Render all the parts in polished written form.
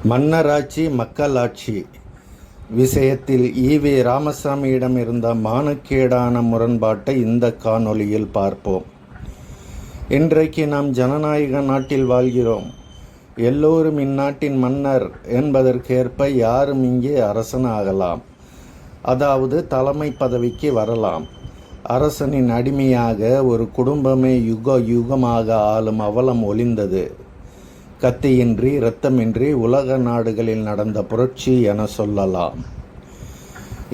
மன்னராட்சி மக்களாட்சி விஷயத்தில் ஈ.வே. ராமசாமியிடம் இருந்த மானக்கேடான முரண்பாட்டை இந்த காணொளியில் பார்ப்போம். இன்றைக்கு நாம் ஜனநாயக நாட்டில் வாழ்கிறோம். எல்லோரும் இந்நாட்டின் மன்னர் என்பதற்கேற்ப யாரும் இங்கே அரசனாகலாம், அதாவது தலைமை பதவிக்கு வரலாம். அரசனின் அடிமையாக ஒரு குடும்பமே யுக யுகமாக ஆளும் அவலம் ஒழிந்தது. கத்தியின்றி இரத்தமின்றி உலக நாடுகளில் நடந்த புரட்சி என சொல்லலாம்.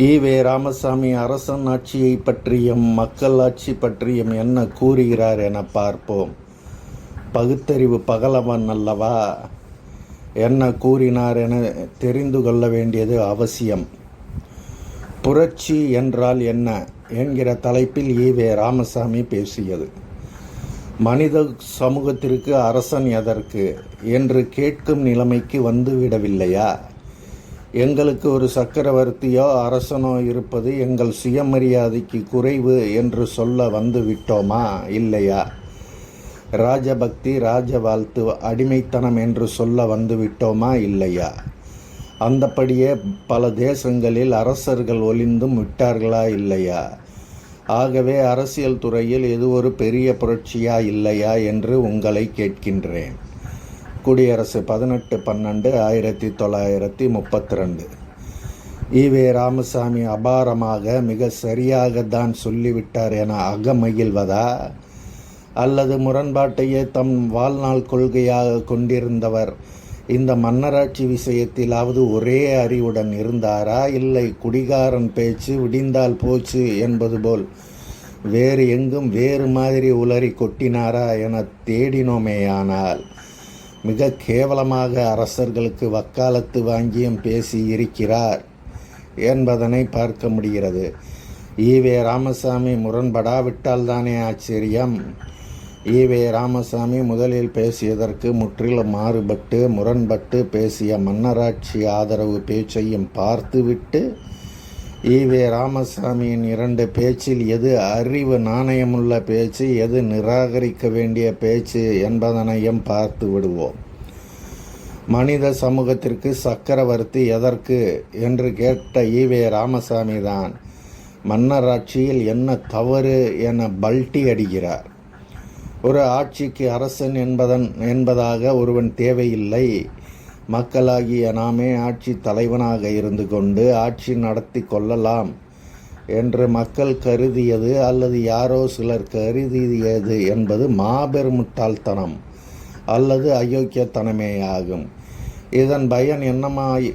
ஈ.வே. ராமசாமி அரசன் ஆட்சியை பற்றியும் மக்கள் ஆட்சி பற்றியும் என்ன கூறுகிறார் என பார்ப்போம். பகுத்தறிவு பகலவன் அல்லவா, என்ன கூறினார் என தெரிந்து கொள்ள வேண்டியது அவசியம். புரட்சி என்றால் என்ன என்கிற தலைப்பில் ஈ.வே. ராமசாமி பேசியது. மனித சமூகத்திற்கு அரசன் எதற்கு என்று கேட்கும் நிலைமைக்கு வந்துவிடவில்லையா? எங்களுக்கு ஒரு சக்கரவர்த்தியோ அரசனோ இருப்பது எங்கள் சுயமரியாதைக்கு குறைவு என்று சொல்ல வந்து விட்டோமா இல்லையா? ராஜபக்தி, ராஜ வாழ்த்து, அடிமைத்தனம் என்று சொல்ல வந்து விட்டோமா இல்லையா? அந்தப்படியே பல தேசங்களில் அரசர்கள் ஒளிந்தும் விட்டார்களா இல்லையா? ஆகவே அரசியல் துறையில் இது ஒரு பெரிய புரட்சியா இல்லையா என்று உங்களை கேட்கின்றேன். குடியரசு 18/12/1932. ஈ.வே. ராமசாமி அபாரமாக மிக சரியாகத்தான் சொல்லிவிட்டார் என அகமகிழ்வதா, அல்லது முரண்பாட்டையே தம் வாழ்நாள் கொள்கையாக கொண்டிருந்தவர் இந்த மன்னராட்சி விஷயத்திலாவது ஒரே அறிவுடன் இருந்தாரா, இல்லை குடிகாரன் பேச்சு விடிந்தால் போச்சு என்பது போல் வேறு எங்கும் வேறு மாதிரி உளறி கொட்டினாரா என தேடினோமேயானால் மிக கேவலமாக அரசர்களுக்கு வக்காலத்து வாங்கியும் பேசி இருக்கிறார் என்பதனை பார்க்க முடிகிறது. ஈ.வே. ராமசாமி முரண்படாவிட்டால் தானே ஆச்சரியம். ஈ.வே. ராமசாமி முதலில் பேசியதற்கு முற்றிலும் மாறுபட்டு முரண்பட்டு பேசிய மன்னராட்சி ஆதரவு பேச்சையும் பார்த்துவிட்டு ஈ.வே. ராமசாமியின் இரண்டு பேச்சில் எது அறிவு நாணயமுள்ள பேச்சு, எது நிராகரிக்க வேண்டிய பேச்சு என்பதனையும் பார்த்து விடுவோம். மனித சமூகத்திற்கு சக்கரவர்த்தி எதற்கு என்று கேட்ட ஈ.வே. ராமசாமி தான் மன்னராட்சியில் என்ன தவறு என பல்ட்டி அடிக்கிறார். ஒரு ஆட்சிக்கு அரசன் என்பதாக ஒருவன் தேவையில்லை. மக்களாகிய நாமே ஆட்சி தலைவனாக இருந்து கொண்டு ஆட்சி நடத்தி கொள்ளலாம் என்று மக்கள் கருதியது அல்லது யாரோ சிலர் கருதியது என்பது மாபெரும் முட்டாள்தனம் அல்லது அயோக்கியத்தனமேயாகும். இதன் பயன் என்னமாய்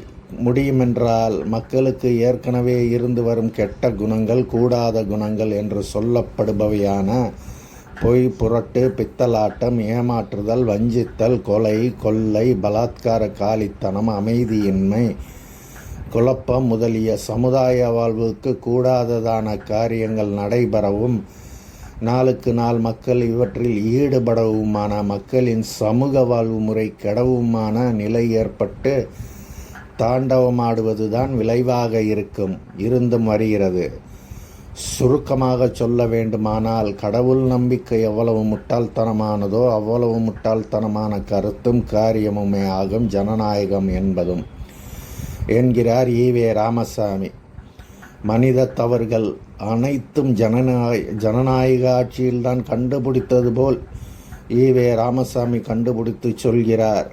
முடியுமென்றால், மக்களுக்கு ஏற்கனவே இருந்து வரும் கெட்ட குணங்கள், கூடாத குணங்கள் என்று சொல்லப்படுபவையான பொய், புரட்டு, பித்தலாட்டம், ஏமாற்றுதல், வஞ்சித்தல், கொலை, கொள்ளை, பலாத்கார, காலித்தனம், அமைதியின்மை, குழப்பம் முதலிய சமுதாய வாழ்வுக்கு கூடாததான காரியங்கள் நடைபெறவும் நாளுக்கு நாள் மக்கள் இவற்றில் ஈடுபடவுமான மக்களின் சமூக வாழ்வு முறை கெடவுமான நிலை ஏற்பட்டு தாண்டவமாடுவதுதான் விளைவாக இருந்தும் வருகிறது. சுருக்கமாக சொல்ல வேண்டுமானால், கடவுள் நம்பிக்கை எவ்வளவு முட்டாள்தனமானதோ அவ்வளவு முட்டாள்தனமான கருத்தும் காரியமுமே ஆகும் ஜனநாயகம் என்பதும் என்கிறார் ஈ.வே. ராமசாமி. மனித தவறுகள் அனைத்தும் ஜனநாயக ஆட்சியில்தான் கண்டுபிடித்தது போல் ஈ.வே. ராமசாமி கண்டுபிடித்து சொல்கிறார்.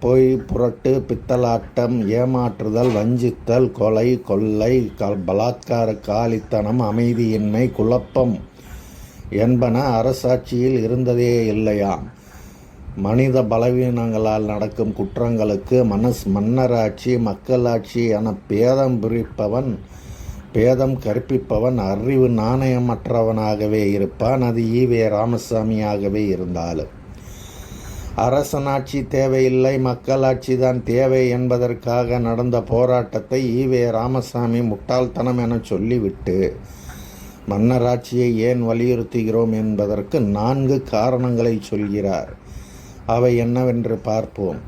பொய், புரட்டு, பித்தலாட்டம், ஏமாற்றுதல், வஞ்சித்தல், கொலை, கொள்ளை, பலாத்கார, காலித்தனம், அமைதியின்மை, குழப்பம் என்பன அரசாட்சியில் இருந்ததே இல்லையாம். மனித பலவீனங்களால் நடக்கும் குற்றங்களுக்கு மன்னராட்சி, மக்களாட்சி என பேதம் கற்பிப்பவன் அறிவு நாணயமற்றவனாகவே இருப்பான். அது ஈ.வே. ராமசாமியாகவே இருந்தாலும். அரசனாட்சி தேவையில்லை, மக்களாட்சி தான் தேவை என்பதற்காக நடந்த போராட்டத்தை ஈ.வே. ராமசாமி முட்டாள்தனம் என சொல்லிவிட்டு மன்னராட்சியை ஏன் வலியுறுத்துகிறோம் என்பதற்கு 4 காரணங்களை சொல்கிறார். அவை என்னவென்று பார்ப்போம்.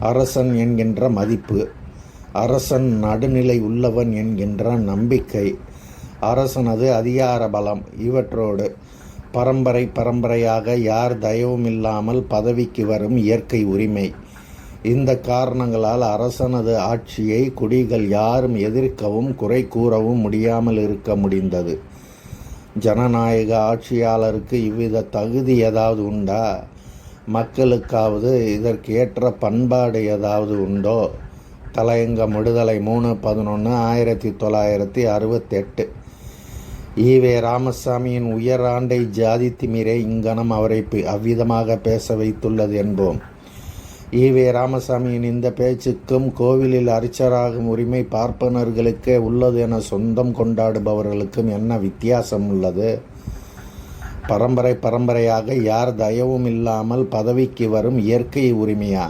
அரசன் என்கின்ற மதிப்பு, அரசன் நடுநிலை உள்ளவன் என்கின்ற நம்பிக்கை, அரசனது அதிகார பலம், இவற்றோடு பரம்பரையாக யார் தயவும் இல்லாமல் பதவிக்கு வரும் இயற்கை உரிமை, இந்த காரணங்களால் அரசனது ஆட்சியை குடிகள் யாரும் எதிர்க்கவும் குறை கூறவும் முடியாமல் இருக்க முடிந்தது. ஜனநாயக ஆட்சியாளருக்கு இவ்வித தகுதி ஏதாவது உண்டா? மக்களுக்காவது இதற்கேற்ற பண்பாடு ஏதாவது உண்டோ? தலையங்கம் விடுதலை 3/11/1968. ஈவே ராமசாமியின் உயர் ஆண்டை ஜாதி திமிரே இங்கனம் அவரை அவ்விதமாக பேச வைத்துள்ளது என்போம். ஈவே ராமசாமியின் இந்த பேச்சுக்கும் கோவிலில் அர்ச்சராகும் உரிமை பார்ப்பனர்களுக்கே உள்ளது என சொந்தம் கொண்டாடுபவர்களுக்கும் என்ன வித்தியாசம் உள்ளது? பரம்பரையாக யார் தயவும் இல்லாமல் பதவிக்கு வரும் இயற்கை உரிமையா?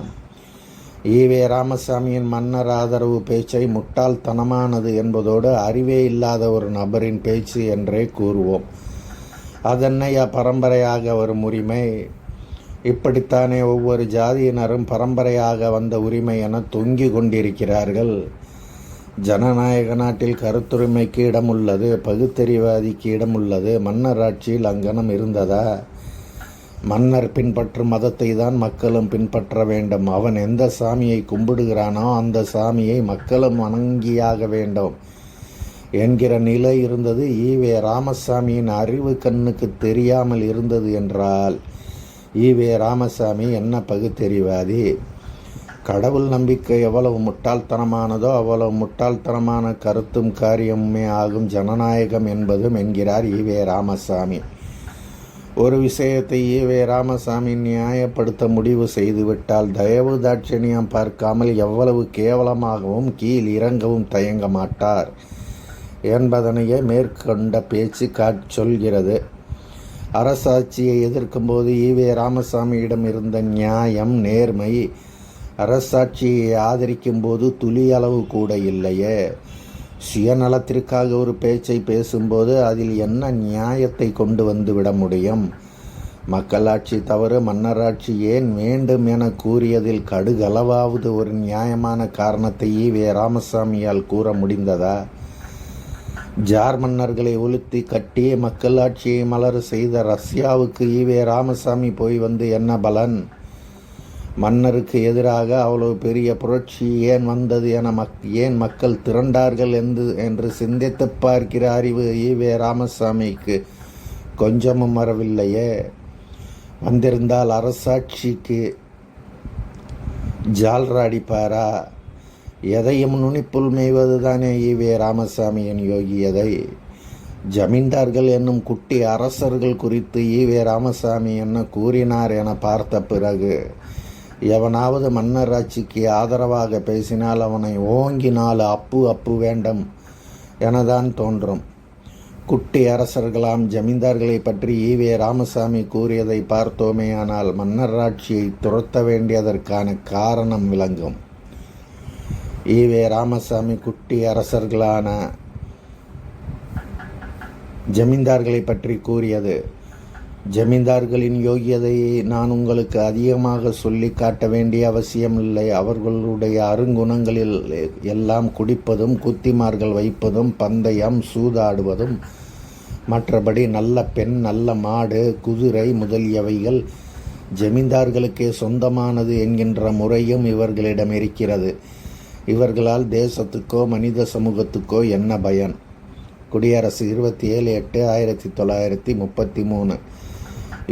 ஈவே ராமசாமியின் மன்னர் ஆதரவு பேச்சை முட்டாள்தனமானது என்பதோடு அறிவே இல்லாத ஒரு நபரின் பேச்சு என்றே கூறுவோம். அதென்னையா பரம்பரையாக வரும் உரிமை? இப்படித்தானே ஒவ்வொரு ஜாதியினரும் பரம்பரையாக வந்த உரிமை என தொங்கி கொண்டிருக்கிறார்கள். ஜனநாயக நாட்டில் கருத்துரிமைக்கு இடம் உள்ளது, பகுத்தறிவாதிக்கு இடம் உள்ளது. மன்னர் ஆட்சியில் அங்கனம் இருந்ததா? மன்னர் பின்பற்றும் மதத்தை தான் மக்களும் பின்பற்ற வேண்டும். அவன் எந்த சாமியை கும்பிடுகிறானோ அந்த சாமியை மக்களும் வணங்கியாக வேண்டும் என்கிற நிலை இருந்தது. ஈவே ராமசாமியின் அறிவு கண்ணுக்கு தெரியாமல் இருந்தது என்றால் ஈவே ராமசாமி என்ன பகுத்தறிவாதி? கடவுள் நம்பிக்கை எவ்வளவு முட்டாள்தனமானதோ அவ்வளவு முட்டாள்தனமான கருத்தும் காரியமுமே ஆகும் ஜனநாயகம் என்பதும் என்கிறார் ஈவே ராமசாமி. ஒரு விஷயத்தை ஈவே ராமசாமி நியாயப்படுத்த முடிவு செய்துவிட்டால் தயவு தாட்சணியம் பார்க்காமல் எவ்வளவு கேவலமாகவும் கீழ் இறங்கவும் தயங்க மாட்டார் என்பதனையே மேற்கொண்ட பேச்சு சொல்கிறது. அரசாட்சியை எதிர்க்கும்போது ஈவே ராமசாமியிடம் இருந்த நியாயம், நேர்மை அரசாட்சியை ஆதரிக்கும் போது துளி அளவு கூட இல்லையே. சுயநலத்திற்காக ஒரு பேச்சை பேசும்போது அதில் என்ன நியாயத்தை கொண்டு வந்து விட முடியும்? மக்களாட்சி தவறு, மன்னராட்சி ஏன் வேண்டும் என கூறியதில் கடுகளவாவது ஒரு நியாயமான காரணத்தை ஈவே ராமசாமியால் கூற முடிந்ததா? ஜார் மன்னர்களை ஒழுத்தி கட்டி மக்களாட்சியை மலர செய்த ரஷ்யாவுக்கு ஈவே ராமசாமி போய் வந்து என்ன பலன்? மன்னருக்கு எதிராக அவ்வளவு பெரிய புரட்சி ஏன் வந்தது என ஏன் மக்கள் திரண்டார்கள் என்று சிந்தித்து பார்க்கிற அறிவு ஈவே ராமசாமிக்கு கொஞ்சமும் வரவில்லையே. வந்திருந்தால் அரசாட்சிக்கு ஜால்ராடிப்பாரா? எதையும் நுனிப்புல் மேய்வது தானே ஈவே ராமசாமியின் யோகியதை. ஜமீன்தார்கள் என்னும் குட்டி அரசர்கள் குறித்து ஈவே ராமசாமி என்ன கூறினார் என பார்த்த பிறகு எவனாவது மன்னர் ஆட்சிக்கு ஆதரவாக பேசினால் அவனை ஓங்கி 4 அப்பு வேண்டும் எனதான் தோன்றும். குட்டி அரசர்களாம் ஜமீன்தார்களை பற்றி ஈவே ராமசாமி கூறியதை பார்த்தோமே, ஆனால் மன்னர் ஆட்சியை துரத்த வேண்டியதற்கான காரணம் விளங்கும். ஈவே ராமசாமி குட்டி அரசர்களான ஜமீன்தார்களை பற்றி கூறியது. ஜமீன்தார்களின் யோகியதையை நான் உங்களுக்கு அதிகமாக சொல்லி காட்ட வேண்டிய அவசியமில்லை. அவர்களுடைய அருங்குணங்களில் எல்லாம் குடிப்பதும், குத்திமார்கள் வைப்பதும், பந்தயம், சூதாடுவதும், மற்றபடி நல்ல பெண், நல்ல மாடு, குதிரை முதலியவைகள் ஜமீன்தார்களுக்கே சொந்தமானது என்கின்ற முறையும் இவர்களிடம் இருக்கிறது. இவர்களால் தேசத்துக்கோ மனித சமூகத்துக்கோ என்ன பயன்? குடியரசு 27/8/1933.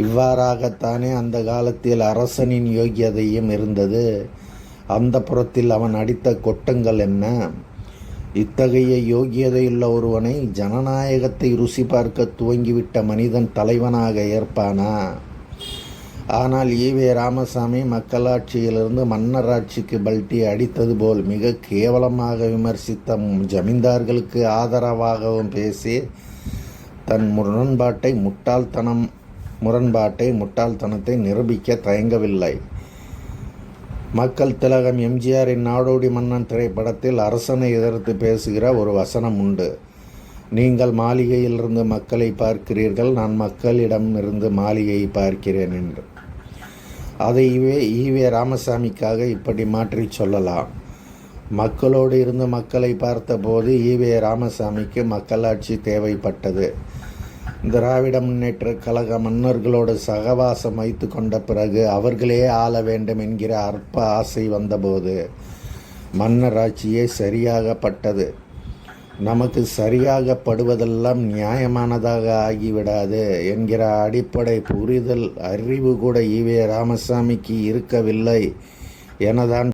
இவ்வாறாகத்தானே அந்த காலத்தில் அரசனின் யோகியதையும் இருந்தது. அந்த புறத்தில் அவன் அடித்த கொட்டங்கள் என்ன? இத்தகைய யோகியதையுள்ள ஒருவனை ஜனநாயகத்தை ருசி பார்க்க துவங்கிவிட்ட மனிதன் தலைவனாக ஏற்பானா? ஆனால் ஈவே ராமசாமி மக்களாட்சியிலிருந்து மன்னராட்சிக்கு பல்ட்டி அடித்தது போல் மிக கேவலமாக விமர்சித்த ஜமீன்தார்களுக்கு ஆதரவாகவும் பேசி தன் முட்டாள்தனத்தை நிரூபிக்க தயங்கவில்லை. மக்கள் திலகம் எம்ஜிஆரின் நாடோடி மன்னன் திரைப்படத்தில் அரசனை எதிர்த்து பேசுகிற ஒரு வசனம் உண்டு. நீங்கள் மாளிகையிலிருந்து மக்களை பார்க்கிறீர்கள், நான் மக்களிடம் இருந்து மாளிகையை பார்க்கிறேன் என்று. அதை ஈவே ராமசாமிக்காக இப்படி மாற்றி சொல்லலாம். மக்களோடு இருந்து மக்களை பார்த்தபோது ஈவே ராமசாமிக்கு மக்களாட்சி தேவைப்பட்டது. திராவிட முன்னேற்றக் கழக மன்னர்களோடு சகவாசம் வைத்து கொண்ட பிறகு அவர்களே ஆள வேண்டும் என்கிற அற்ப ஆசை வந்தபோது மன்னராட்சியே சரியாகப்பட்டது. நமக்கு சரியாகப்படுவதெல்லாம் நியாயமானதாக ஆகிவிடாது என்கிற அடிப்படை புரிதல் அறிவு கூட ஈவே ராமசாமிக்கு இருக்கவில்லை எனதான்